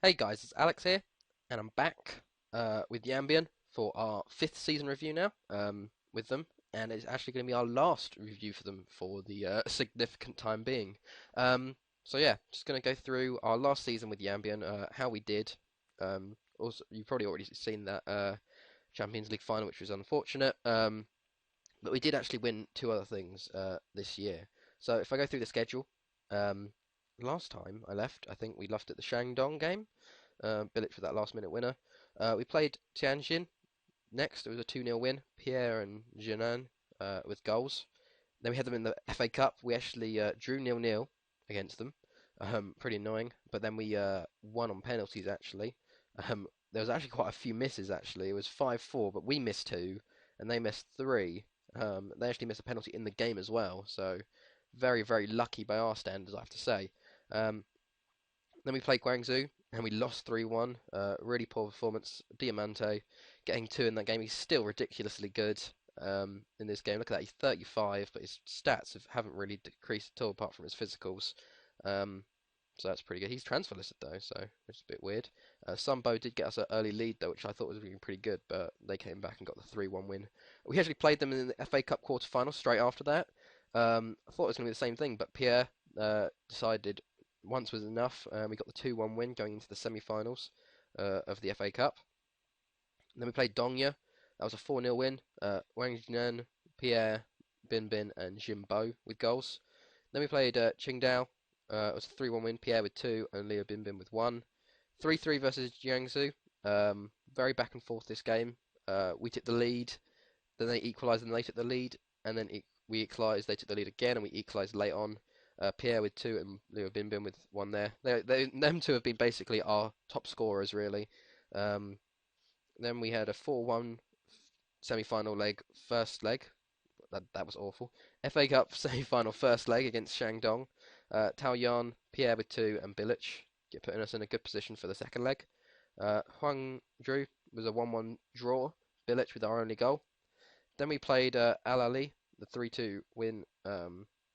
Hey guys, it's Alex here, and I'm back with Yanbian for our fifth season review now with them, and it's actually going to be our last review for them for the significant time being. So yeah, just going to go through our last season with Yanbian, how we did. Also, you've probably already seen that Champions League final, which was unfortunate, but we did actually win two other things this year. So if I go through the schedule, um, last time I left, I think we left at the Shandong game. Bilic with that last minute winner. We played Tianjin next. It was a 2-0 win. Pierre and Jinan with goals. Then we had them in the FA Cup. We actually drew 0-0 against them. Pretty annoying. But then we won on penalties actually. There was actually quite a few misses actually. It was 5-4, but we missed two and they missed three. They actually missed a penalty in the game as well. So very, very lucky by our standards, I have to say. Um, then we played Guangzhou and we lost 3-1. Really poor performance. Diamante getting two in that game. He's still ridiculously good in this game. Look at that. He's 35, but his stats haven't really decreased at all apart from his physicals. Um, so that's pretty good. He's transfer listed though, so which is a bit weird. Sambo did get us an early lead though, which I thought was really pretty good, but they came back and got the 3-1 win. We actually played them in the FA Cup quarter-final straight after that. I thought it was going to be the same thing, but Pierre decided once was enough. We got the 2-1 win going into the semi-finals of the FA Cup. Then we played Dongya. That was a 4-0 win. Wang Jinan, Pierre, Bin Bin, and Jimbo with goals. Then we played Qingdao. It was a 3-1 win. Pierre with two, and Leo Bin Bin with one. 3-3 versus Jiangsu. Very back and forth this game. We took the lead, then they equalised, and they took the lead, and then we equalised. They took the lead again, and we equalised late on. Pierre with two and Leo Bin Bin with one there. Them two have been basically our top scorers, really. Um, then we had a 4-1 semi-final leg, first leg. That was awful. FA Cup semi-final first leg against Shandong. Tao Yan, Pierre with two, and Bilic putting us in a good position for the second leg. Huang Drew was a 1-1 draw. Bilic with our only goal. Then we played Al Ali, the 3-2 win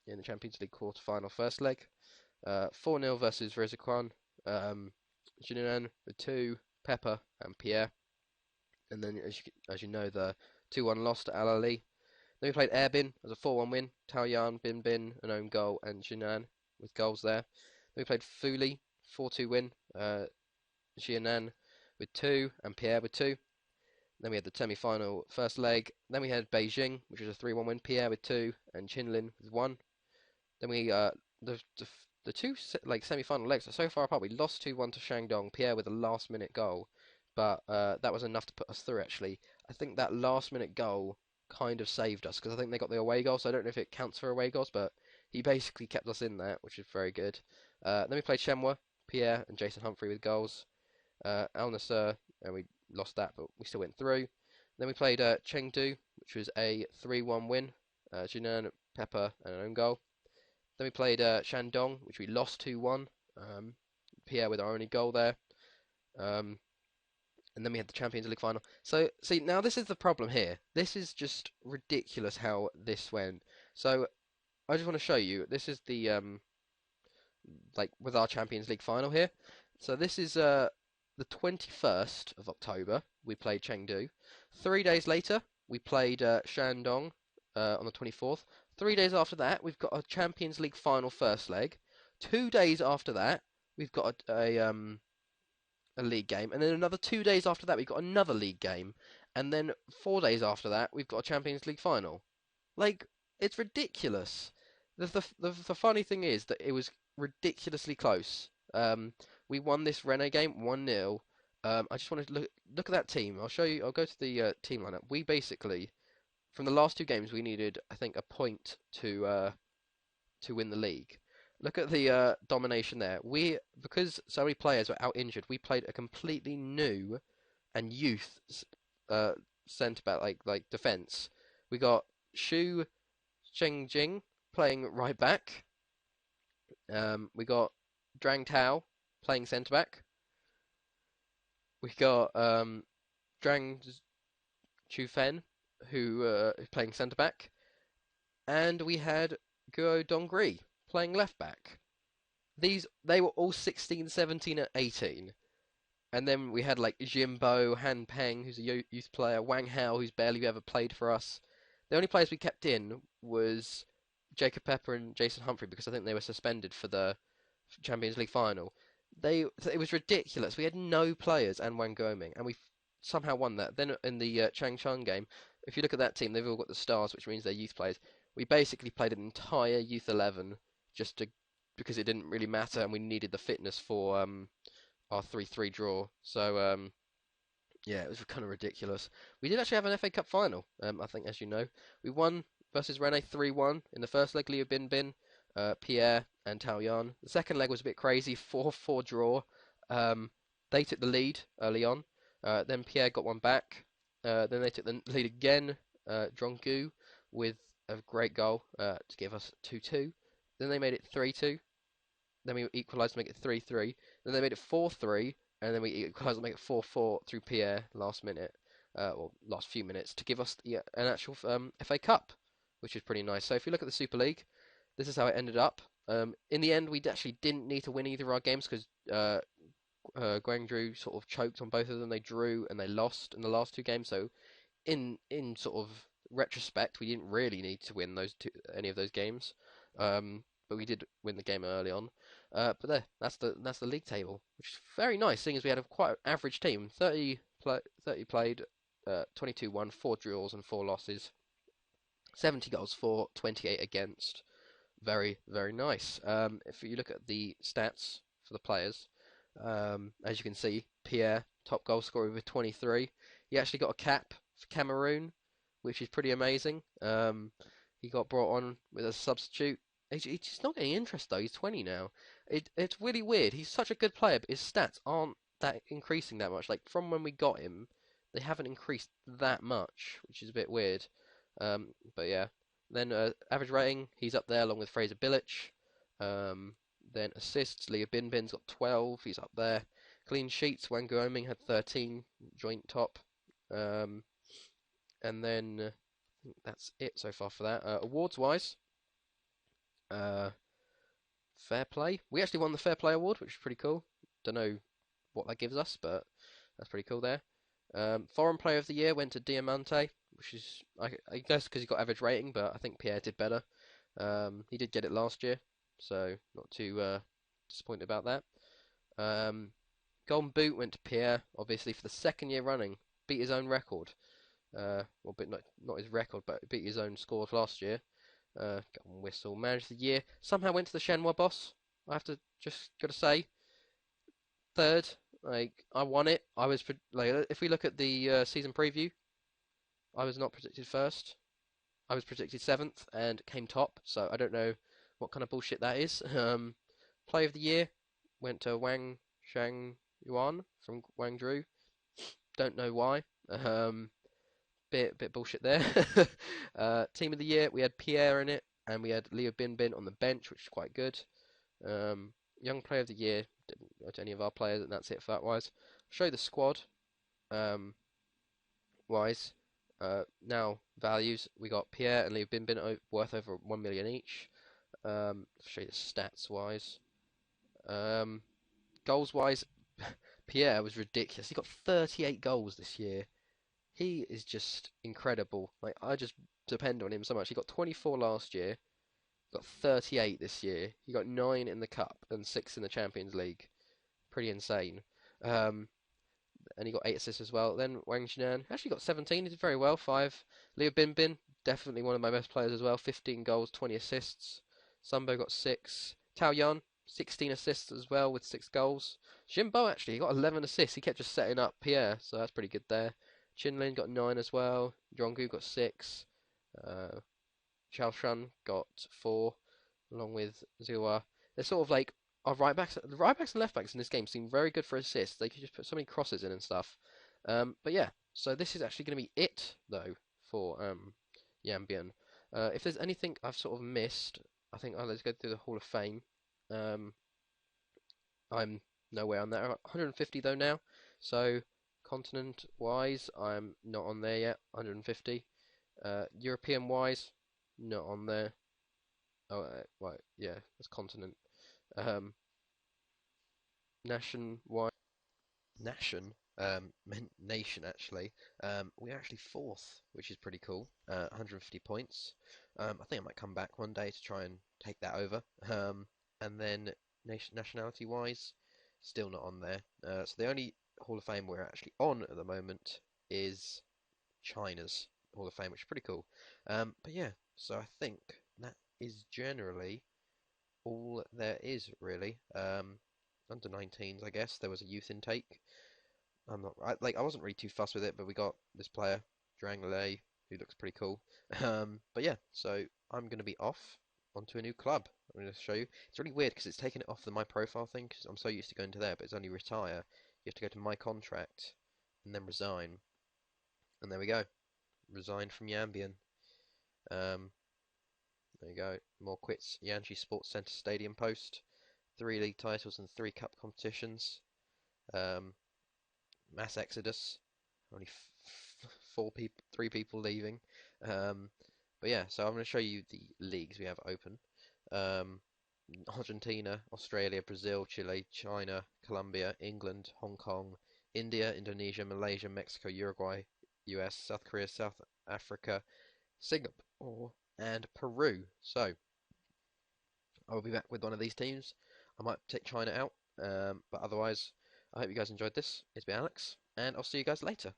in the Champions League quarter-final first leg. 4-0 versus Rizikwan. Jinan with two, Pepper and Pierre. And then, as you know, the 2-1 loss to Al Ali. Then we played Airbin as a 4-1 win. Tao Yan, Bin Bin, an own goal, and Jinan with goals there. Then we played Fuli, 4-2 win. Jianan with two, and Pierre with two. Then we had the semi-final first leg. Then we had Beijing, which was a 3-1 win. Pierre with two, and Qinlin with one. Then we the two like semi-final legs are so far apart. We lost 2-1 to Shandong. Pierre with a last-minute goal, but that was enough to put us through. Actually, I think that last-minute goal kind of saved us because I think they got the away goal. So I don't know if it counts for away goals, but he basically kept us in that, which is very good. Then we played Shenhua, Pierre, and Jason Humphrey with goals. Al Nassr, and we lost that, but we still went through. Then we played Chengdu, which was a 3-1 win. Jinan, Pepper, and an own goal. Then we played Shandong, which we lost 2-1. Pierre with our only goal there. And then we had the Champions League final. So, see, now this is the problem here. This is just ridiculous how this went. So, I just want to show you. This is the, like, with our Champions League final here. So, this is the 21st of October. We played Chengdu. 3 days later, we played Shandong on the 24th. 3 days after that, we've got a Champions League final first leg. 2 days after that, we've got a league game, and then another 2 days after that, we've got another league game, and then 4 days after that, we've got a Champions League final. Like, it's ridiculous. The funny thing is that it was ridiculously close. We won this Rennes game 1-0. I just want to look at that team. I'll show you. I'll go to the team lineup. We basically, from the last two games, we needed, I think, a point to win the league. Look at the domination there. Because so many players were out injured, we played a completely new and youth centre back, like defence. We got Shu Chengjing playing right back. We got Drang Tao playing centre back. We got Drang Chufen who is playing centre back, and we had Guo Dongri playing left back. They were all 16, 17, and 18. And then we had like Jimbo, Han Peng, who's a youth player, Wang Hao, who's barely ever played for us. The only players we kept in was Jacob Pepper and Jason Humphrey because I think they were suspended for the Champions League final. It was ridiculous. We had no players and Wang Guoming, and we somehow won that. Then in the Changchun game, if you look at that team, they've all got the stars, which means they're youth players. We basically played an entire youth 11 just to because it didn't really matter, and we needed the fitness for our 3-3 draw. So yeah, it was kind of ridiculous. We did actually have an FA Cup final. I think, as you know, we won versus Rennes 3-1 in the first leg. Liu Binbin, Pierre, and Tao Yan. The second leg was a bit crazy, 4-4 draw. Um, they took the lead early on. Then Pierre got one back. Then they took the lead again. Drongu with a great goal to give us 2-2. Then they made it 3-2. Then we equalised to make it 3-3. Then they made it 4-3, and then we equalised to make it 4-4 through Pierre last minute, or last few minutes, to give us an actual FA Cup, which is pretty nice. So if you look at the Super League, this is how it ended up. In the end, we actually didn't need to win either of our games because Guangzhou sort of choked on both of them. They drew and they lost in the last two games. So in sort of retrospect, we didn't really need to win any of those games. But we did win the game early on. But there, that's the league table, which is very nice, seeing as we had a quite average team. 30 played, 22 won, 4 draws and 4 losses. 70 goals for, 28 against. Very, very nice. If you look at the stats for the players, as you can see, Pierre, top goal scorer with 23. He actually got a cap for Cameroon, which is pretty amazing. He got brought on with a substitute. He's not getting interest though. He's 20 now. It's really weird. He's such a good player, but his stats aren't that increasing that much. Like from when we got him, they haven't increased that much, which is a bit weird. But yeah. Then average rating, he's up there along with Fraser Bilic. Then assists, Liu Binbin's got 12. He's up there. Clean sheets, Wang Guoming had 13, joint top. And then I think that's it so far for that. Awards wise. Fair play. We actually won the Fair Play Award, which is pretty cool. Don't know what that gives us, but that's pretty cool there. Foreign Player of the Year went to Diamante, which is, I guess, because he got average rating, but I think Pierre did better. He did get it last year, so not too disappointed about that. Golden Boot went to Pierre, obviously, for the second year running. Beat his own record. Well, but not his record, but beat his own scores last year. Golden Whistle. Manager of the Year somehow went to the Shenhua boss. I have to just gotta say, third. Like I won it. I was like, if we look at the season preview, I was not predicted first. I was predicted seventh and came top. So I don't know what kind of bullshit that is. Player of the Year went to Wang Shang Yuan from Guangzhou. Don't know why. Bit bullshit there. Team of the Year, we had Pierre in it, and we had Liu Binbin on the bench, which is quite good. Young Player of the Year, didn't go to any of our players, and that's it for that wise. Show you the squad wise. Now, values, we got Pierre and Liu Binbin worth over 1 million each. Show you the stats wise. Goals wise, Pierre was ridiculous. He got 38 goals this year. He is just incredible. Like I just depend on him so much. He got 24 last year, got 38 this year. He got 9 in the cup and 6 in the Champions League. Pretty insane. And he got 8 assists as well. Then Wang Jinan actually got 17. He did very well. 5. Liu Binbin, definitely one of my best players as well. 15 goals, 20 assists. Sambo got 6. Tao Yan, 16 assists as well with 6 goals. Jimbo actually, he got 11 assists. He kept just setting up Pierre, so that's pretty good there. Chinlin got 9 as well. Drongu got 6. Chaoshan got 4, along with Zua. They're sort of like our right backs. The right backs and left backs in this game seem very good for assists. They could just put so many crosses in and stuff. But yeah, so this is actually going to be it though for Yanbian. If there's anything I've sort of missed, I think let's go through the Hall of Fame. I'm nowhere on that. I'm at 150 though now, so. Continent wise, I'm not on there yet. 150. European wise, not on there. Oh, right, yeah, that's continent. Nation wise, nation, meant nation actually. We're actually fourth, which is pretty cool. 150 points. I think I might come back one day to try and take that over. And then nationality wise, still not on there. So the only Hall of Fame we're actually on at the moment is China's Hall of Fame, which is pretty cool. But yeah, so I think that is generally all there is really. Under 19s, I guess there was a youth intake. I wasn't really too fussed with it, but we got this player, Drang Lei, who looks pretty cool. But yeah, so I'm gonna be off onto a new club. I'm gonna show you. It's really weird because it's taken it off the my profile thing because I'm so used to going to there, but it's only retire. You have to go to my contract and then resign, and there we go. Resigned from Yanbian. Um, there you go. More quits. Yanji Sports Centre Stadium post. 3 league titles and 3 cup competitions. Um, mass exodus. Only 4 people, 3 people leaving. Um, but yeah, so I'm going to show you the leagues we have open. Um, Argentina, Australia, Brazil, Chile, China, Colombia, England, Hong Kong, India, Indonesia, Malaysia, Mexico, Uruguay, US, South Korea, South Africa, Singapore, and Peru. So I'll be back with one of these teams. I might take China out, but otherwise, I hope you guys enjoyed this. It's been Alex, and I'll see you guys later.